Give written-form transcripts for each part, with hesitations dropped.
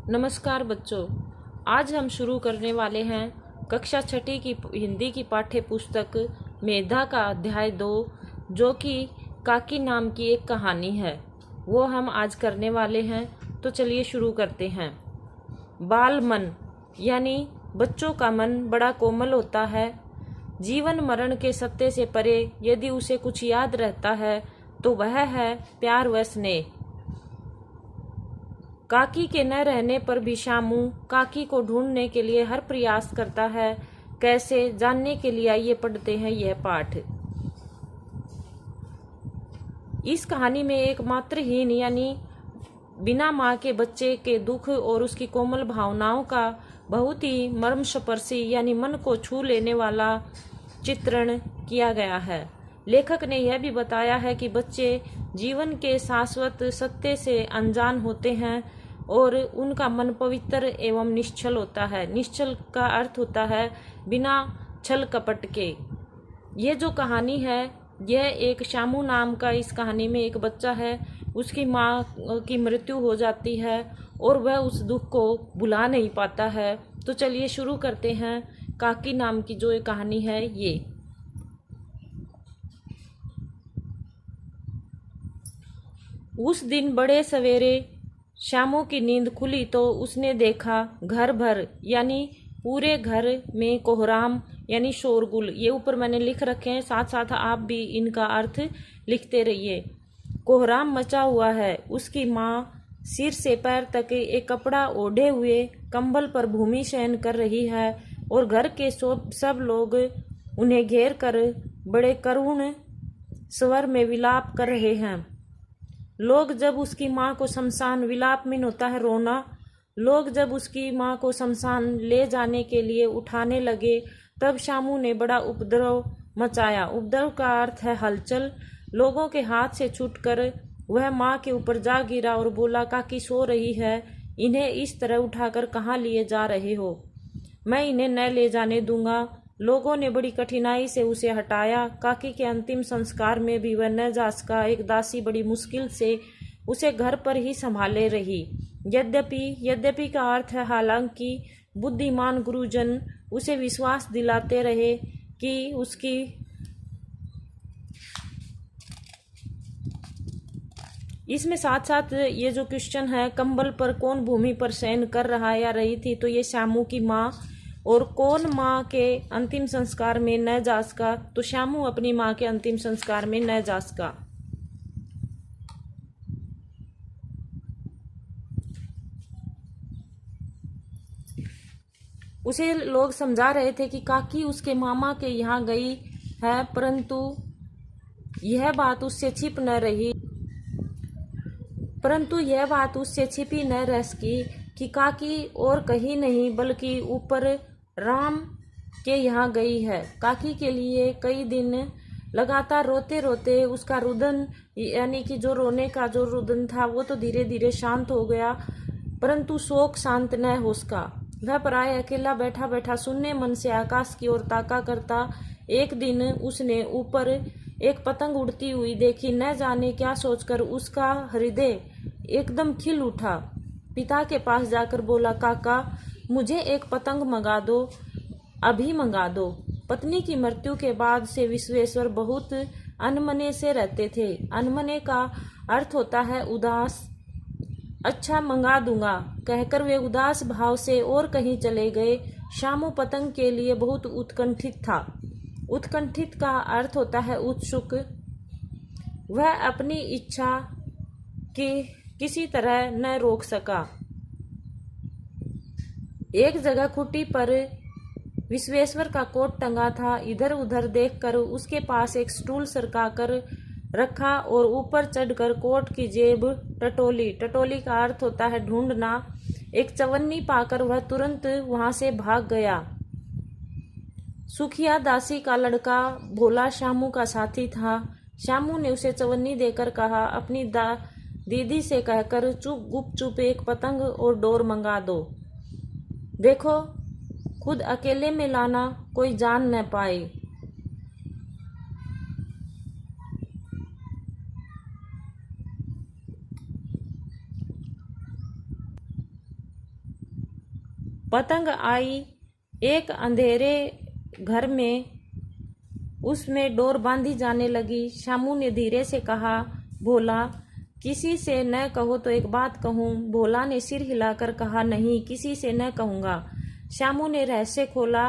नमस्कार बच्चों, आज हम शुरू करने वाले हैं कक्षा छठी की हिंदी की पाठ्य पुस्तक मेधा का अध्याय 2, जो कि काकी नाम की एक कहानी है। वो हम आज करने वाले हैं, तो चलिए शुरू करते हैं। बाल मन यानी बच्चों का मन बड़ा कोमल होता है। जीवन मरण के सत्य से परे यदि उसे कुछ याद रहता है तो वह है प्यार व स्नेह। काकी के न रहने पर भी शामू काकी को ढूंढने के लिए हर प्रयास करता है। कैसे जानने के लिए आइए पढ़ते हैं यह पाठ। इस कहानी में एक मातृहीन यानी बिना माँ के बच्चे के दुख और उसकी कोमल भावनाओं का बहुत ही मर्मस्पर्शी यानी मन को छू लेने वाला चित्रण किया गया है। लेखक ने यह भी बताया है कि बच्चे जीवन के शाश्वत सत्य से अनजान होते हैं और उनका मन पवित्र एवं निश्चल होता है। निश्चल का अर्थ होता है बिना छल कपट के। ये जो कहानी है, यह एक शामू नाम का इस कहानी में एक बच्चा है। उसकी माँ की मृत्यु हो जाती है और वह उस दुख को भुला नहीं पाता है। तो चलिए शुरू करते हैं काकी नाम की जो एक कहानी है। ये उस दिन बड़े सवेरे शामू की नींद खुली तो उसने देखा घर भर यानी पूरे घर में कोहराम यानी शोरगुल। ये ऊपर मैंने लिख रखे हैं, साथ साथ आप भी इनका अर्थ लिखते रहिए। कोहराम मचा हुआ है। उसकी माँ सिर से पैर तक एक कपड़ा ओढ़े हुए कंबल पर भूमि शयन कर रही है और घर के सब लोग उन्हें घेर कर बड़े करुण स्वर में विलाप कर रहे हैं। लोग जब उसकी माँ को शमशान, विलाप मीन होता है रोना, लोग जब उसकी माँ को शमशान ले जाने के लिए उठाने लगे तब शामू ने बड़ा उपद्रव मचाया। उपद्रव का अर्थ है हलचल। लोगों के हाथ से छूटकर वह माँ के ऊपर जा गिरा और बोला, काकी सो रही है, इन्हें इस तरह उठाकर कहाँ लिए जा रहे हो? मैं इन्हें न ले जाने दूंगा। लोगों ने बड़ी कठिनाई से उसे हटाया। काकी के अंतिम संस्कार में भी वह न जा सका। एक दासी बड़ी मुश्किल से उसे घर पर ही संभाले रही। यद्यपि का अर्थ है हालांकि बुद्धिमान गुरुजन उसे विश्वास दिलाते रहे कि उसकी इसमें साथ साथ ये जो क्वेश्चन है, कंबल पर कौन भूमि पर शयन कर रहा या रही थी, तो ये शामू की माँ। और कौन माँ के अंतिम संस्कार में न जा सका, तो शामू अपनी माँ के अंतिम संस्कार में न जा सका। उसे लोग समझा रहे थे कि काकी उसके मामा के यहाँ गई है, परंतु यह बात उससे छिपी न रह सकी कि काकी और कहीं नहीं बल्कि ऊपर राम के यहाँ गई है। काकी के लिए कई दिन लगातार रोते रोते उसका रुदन यानी कि जो रोने का जो रुदन था वो तो धीरे धीरे शांत हो गया, परंतु शोक शांत न हो सका। वह पराये अकेला बैठा बैठा शून्य मन से आकाश की ओर ताका करता। एक दिन उसने ऊपर एक पतंग उड़ती हुई देखी। न जाने क्या सोचकर उसका हृदय एकदम खिल उठा। पिता के पास जाकर बोला, काका मुझे एक पतंग मंगा दो, अभी मंगा दो। पत्नी की मृत्यु के बाद से विश्वेश्वर बहुत अनमने से रहते थे। अनमने का अर्थ होता है उदास। अच्छा मंगा दूंगा कहकर वे उदास भाव से और कहीं चले गए। शामू पतंग के लिए बहुत उत्कंठित था। उत्कंठित का अर्थ होता है उत्सुक। वह अपनी इच्छा की किसी तरह न रोक सका। एक जगह खुट्टी पर विश्वेश्वर का कोट टंगा था। इधर उधर देखकर उसके पास एक स्टूल सरका कर रखा और ऊपर चढ़कर कोट की जेब टटोली। टटोली का अर्थ होता है ढूंढना। एक चवन्नी पाकर वह तुरंत वहां से भाग गया। सुखिया दासी का लड़का भोला शामू का साथी था। शामू ने उसे चवन्नी देकर कहा, अपनी दीदी से कहकर गुपचुप एक पतंग और डोर मंगा दो। देखो खुद अकेले में लाना, कोई जान न पाए। पतंग आई एक अंधेरे घर में, उसमें डोर बांधी जाने लगी। श्यामू ने धीरे से कहा, भोला किसी से न कहो तो एक बात कहूँ। भोला ने सिर हिलाकर कहा, नहीं किसी से न कहूँगा। श्यामू ने रहस्य खोला,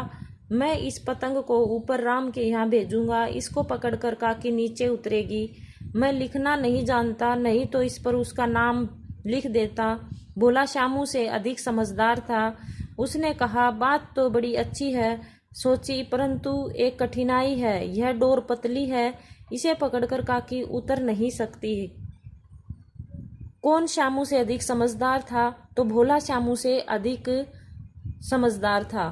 मैं इस पतंग को ऊपर राम के यहाँ भेजूंगा, इसको पकड़कर काकी नीचे उतरेगी। मैं लिखना नहीं जानता, नहीं तो इस पर उसका नाम लिख देता। भोला श्यामू से अधिक समझदार था। उसने कहा, बात तो बड़ी अच्छी है सोची, परंतु एक कठिनाई है। यह डोर पतली है, इसे पकड़कर काकी उतर नहीं सकती। कौन श्यामू से अधिक समझदार था? तो भोला श्यामू से अधिक समझदार था,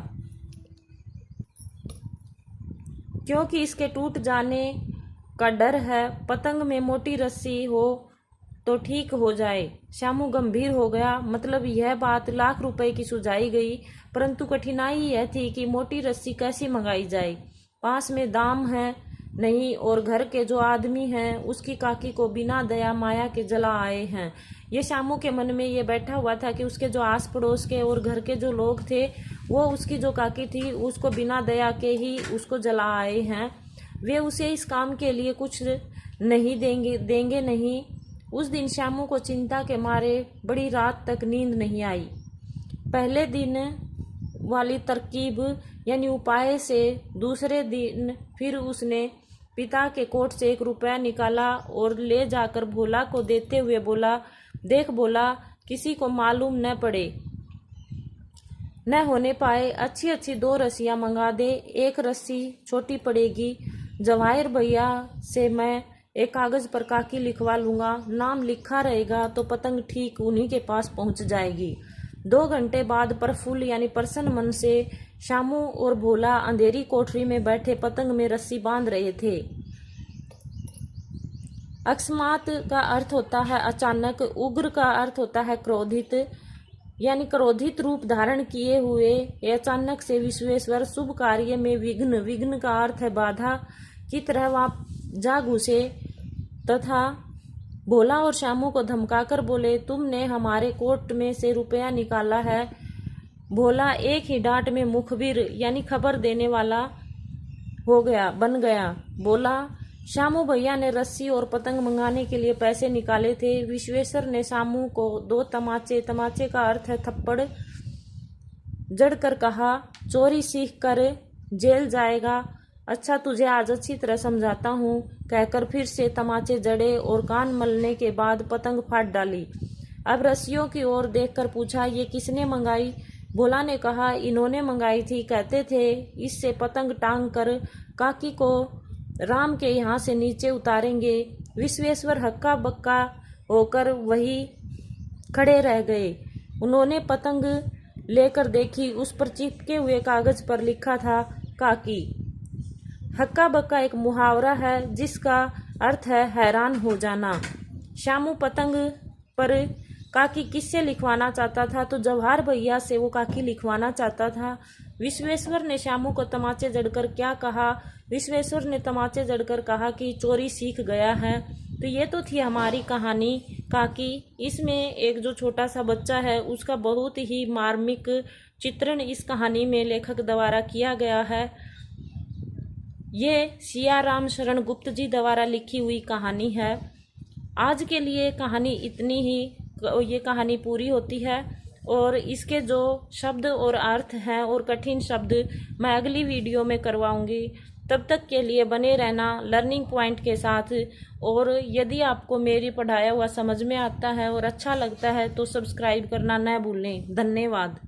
क्योंकि इसके टूट जाने का डर है। पतंग में मोटी रस्सी हो तो ठीक हो जाए। श्यामू गंभीर हो गया। मतलब यह बात लाख रुपए की सुझाई गई, परंतु कठिनाई यह थी कि मोटी रस्सी कैसी मंगाई जाए। पास में दाम है नहीं, और घर के जो आदमी हैं उसकी काकी को बिना दया माया के जला आए हैं। ये श्यामू के मन में ये बैठा हुआ था कि उसके जो आस पड़ोस के और घर के जो लोग थे वो उसकी जो काकी थी उसको बिना दया के ही उसको जला आए हैं। वे उसे इस काम के लिए कुछ नहीं देंगे नहीं। उस दिन श्यामू को चिंता के मारे बड़ी रात तक नींद नहीं आई। पहले दिन वाली तरकीब यानी उपाय से दूसरे दिन फिर उसने पिता के कोट से 1 रुपया निकाला और ले जाकर भोला को देते हुए बोला, देख भोला, किसी को मालूम न पड़े न होने पाए, अच्छी अच्छी 2 रस्सियां मंगा दे। एक रस्सी छोटी पड़ेगी। जवाहिर भैया से मैं एक कागज पर काकी लिखवा लूंगा, नाम लिखा रहेगा तो पतंग ठीक उन्हीं के पास पहुंच जाएगी। 2 घंटे बाद प्रफुल्ल यानी प्रसन्न मन से श्यामू और भोला अंधेरी कोठरी में बैठे पतंग में रस्सी बांध रहे थे। अकस्मात का अर्थ होता है अचानक, उग्र का अर्थ होता है क्रोधित, यानी क्रोधित रूप धारण किए हुए। अचानक से विश्वेश्वर शुभ कार्य में विघ्न, विघ्न का अर्थ है बाधा की तरह वहां जा घुसे तथा भोला और श्यामू को धमकाकर बोले, तुमने हमारे कोट में से रुपया निकाला है। भोला एक ही डांट में मुखबिर यानी खबर देने वाला बन गया। बोला, श्यामू भैया ने रस्सी और पतंग मंगाने के लिए पैसे निकाले थे। विश्वेश्वर ने श्यामू को 2 तमाचे, तमाचे का अर्थ है थप्पड़, जड़कर कहा, चोरी सीख कर जेल जाएगा। अच्छा तुझे आज अच्छी तरह समझाता हूँ, कहकर फिर से तमाचे जड़े और कान मलने के बाद पतंग फाड़ डाली। अब रस्सियों की ओर देखकर पूछा, ये किसने मंगाई? भोला ने कहा, इन्होंने मंगाई थी, कहते थे इससे पतंग टांग कर काकी को राम के यहाँ से नीचे उतारेंगे। विश्वेश्वर हक्का बक्का होकर वही खड़े रह गए। उन्होंने पतंग लेकर देखी, उस पर चिपके हुए कागज पर लिखा था काकी। हक्का बक्का एक मुहावरा है जिसका अर्थ है हैरान हो जाना। श्यामू पतंग पर काकी किससे लिखवाना चाहता था? तो जवाहर भैया से वो काकी लिखवाना चाहता था। विश्वेश्वर ने श्यामू को तमाचे जड़कर क्या कहा? विश्वेश्वर ने तमाचे जड़कर कहा कि चोरी सीख गया है। तो ये तो थी हमारी कहानी काकी। इसमें एक जो छोटा सा बच्चा है उसका बहुत ही मार्मिक चित्रण इस कहानी में लेखक द्वारा किया गया है। ये सियाराम शरण गुप्त जी द्वारा लिखी हुई कहानी है। आज के लिए कहानी इतनी ही, ये कहानी पूरी होती है और इसके जो शब्द और अर्थ हैं और कठिन शब्द मैं अगली वीडियो में करवाऊंगी। तब तक के लिए बने रहना लर्निंग पॉइंट के साथ। और यदि आपको मेरी पढ़ाया हुआ समझ में आता है और अच्छा लगता है तो सब्सक्राइब करना न भूलें। धन्यवाद।